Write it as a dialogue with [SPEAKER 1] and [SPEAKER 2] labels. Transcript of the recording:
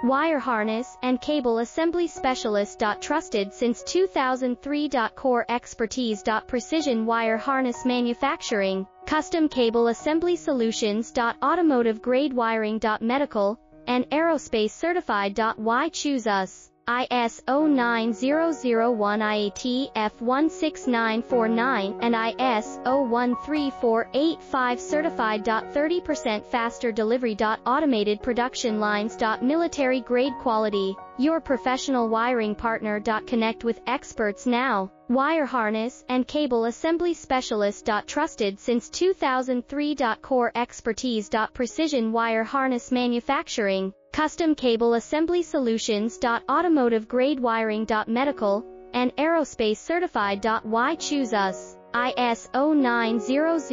[SPEAKER 1] Wire harness and cable assembly specialist. Trusted since 2003. Core expertise. Precision wire harness manufacturing, custom cable assembly solutions. Automotive grade wiring. Medical and aerospace certified. Why choose us? ISO 9001 IATF 16949 and ISO 13485 certified. 30% faster delivery. Automated production lines. Military grade quality, your professional wiring partner. Connect with experts now. Wire harness and cable assembly specialist. Trusted since 2003. Core expertise. Precision wire harness manufacturing, custom cable assembly solutions. Automotive grade wiring. Medical and aerospace certified. Why choose us? ISO 900